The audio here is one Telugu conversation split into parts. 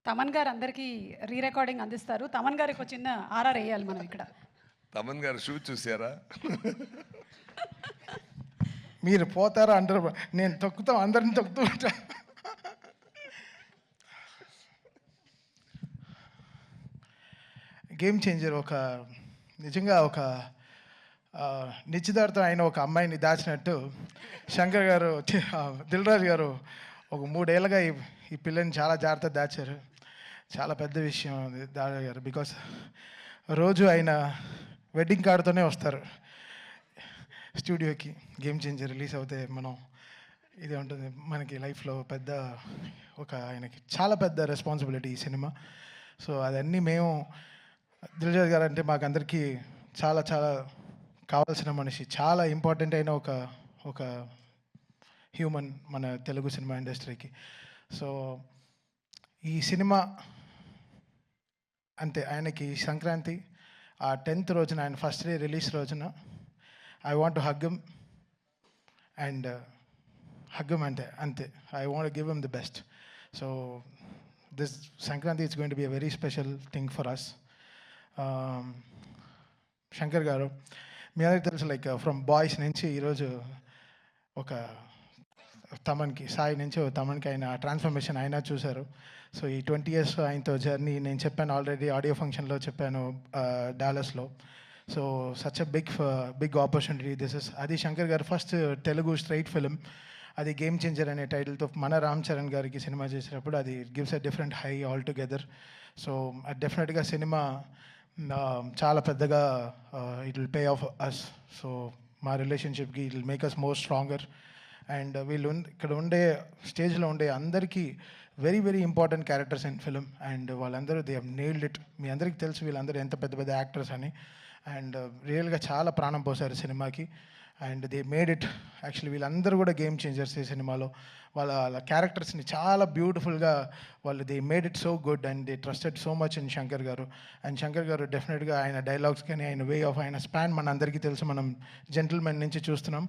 తమన్ గారు అందరికీ రీ రికార్డింగ్ అందిస్తారు. తమన్ గారికి ఒక చిన్న ఆర్ఆర్ ఎయ్యాలి మనం ఇక్కడ. తమన్ గారు షూ చూసారా? మీరు పోతారా అంటారు, నేను తొక్కుతాం, అందరిని తొక్కుతూ ఉంటా. గేమ్ చేంజర్ నిజంగా నిశ్చితార్థం అయిన ఒక అమ్మాయిని దాచినట్టు శంకర్ గారు, దిల్ రాజు గారు ఒక 3 ఏళ్ళగా ఈ పిల్లని చాలా జాగ్రత్తగా దాచారు. చాలా పెద్ద విషయం అది దాచారు. బికాస్ రోజు ఆయన వెడ్డింగ్ కార్డుతోనే వస్తారు స్టూడియోకి. గేమ్ చేంజర్ రిలీజ్ అవుతే ఇది ఉంటుంది మనకి లైఫ్లో పెద్ద ఆయనకి చాలా పెద్ద రెస్పాన్సిబిలిటీ ఈ సినిమా. సో అదన్నీ మేము దిల్రాజు గారు అంటే మాకందరికీ చాలా చాలా కావాల్సిన మనిషి, చాలా ఇంపార్టెంట్ అయిన ఒక హ్యూమన్ మన తెలుగు సినిమా ఇండస్ట్రీకి. సో ఈ సినిమా అంతే, ఆయనకి సంక్రాంతి ఆ 10th రోజున, ఆయన ఫస్ట్ డే రిలీజ్ రోజున I want to hug him and hug him అంతే I want give him the best. So this Sankranti it's going to be a very special thing for us. Shankar garu, మీ అందరికి తెలుసు, లైక్ ఫ్రమ్ బాయ్స్ నుంచి ఈరోజు ఒక తమన్కి, సాయి నుంచి తమన్కి ఆయన ట్రాన్స్ఫర్మేషన్ అయినా చూశారు. సో ఈ 20 years ఆయనతో జర్నీ నేను చెప్పాను ఆల్రెడీ, ఆడియో ఫంక్షన్లో చెప్పాను డాలస్లో. So such a big opportunity this is. అది Shankar garu first Telugu straight film, అది గేమ్ చేంజర్ అనే టైటిల్తో మన రామ్ చరణ్ గారికి సినిమా చేసినప్పుడు అది gives a different high altogether. So డెఫినెట్గా సినిమా చాలా పెద్దగా it will pay off us. So మా రిలేషన్షిప్కి it will make us more stronger. And ఇక్కడ స్టేజ్లో ఉండే అందరికీ very very important characters in film. And వాళ్ళందరూ దే హ్యావ్ నెయిల్డ్ ఇట్. మీ అందరికీ తెలుసు వీళ్ళందరూ ఎంత పెద్ద పెద్ద యాక్టర్స్ అని. అండ్ రియల్గా చాలా ప్రాణం పోసారు సినిమాకి. And they made it. Actually వీళ్ళందరూ కూడా గేమ్ చేంజర్స్ ఈ సినిమాలో. వాళ్ళ క్యారెక్టర్స్ని చాలా బ్యూటిఫుల్గా they made it so good and they trusted so much in Shankar గారు. అండ్ శంకర్ గారు డెఫినెట్గా ఆయన డైలాగ్స్ కానీ, ఆయన వే ఆఫ్, ఆయన స్పాన్ మన అందరికీ తెలుసు, మనం జెంటిల్మెన్ నుంచి చూస్తున్నాం.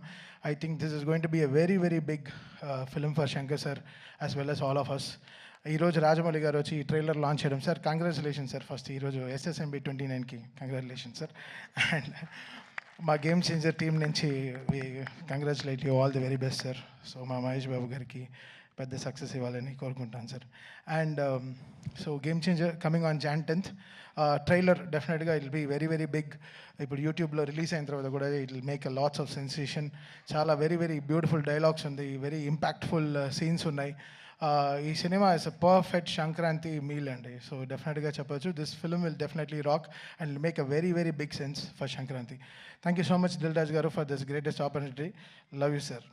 I think this is going to be a very very big film for Shankar sir as well as all of us. ఈరోజు రాజమౌళి గారు వచ్చి ఈ ట్రైలర్ లాంచ్ చేయడం, సార్ కంగ్రాచులేషన్ సార్. ఫస్ట్ ఈరోజు SSMB 29కి కంగ్రాచులేషన్ సార్. అండ్ మా గేమ్ చేంజర్ టీం నుంచి congratulate you, all the very best sir. So మా మహేష్ బాబు గారికి పెద్ద సక్సెస్ ఇవ్వాలని కోరుకుంటాను sir. And so game changer coming on Jan 10th. Trailer డెఫినెట్గా it will be very very big. ఇప్పుడు యూట్యూబ్లో రిలీజ్ అయిన తర్వాత కూడా it will make a lots of sensation. చాలా వెరీ వెరీ బ్యూటిఫుల్ డైలాగ్స్ ఉంది, వెరీ ఇంపాక్ట్ఫుల్ సీన్స్ ఉన్నాయి. ఈ cinema is a perfect Sankranti meal అండి. సో డెఫినెట్గా చెప్పొచ్చు, this film will definitely rock and make a very very big sense for Sankranti. Thank you so much Dil Raju garu for this greatest opportunity. Love you sir.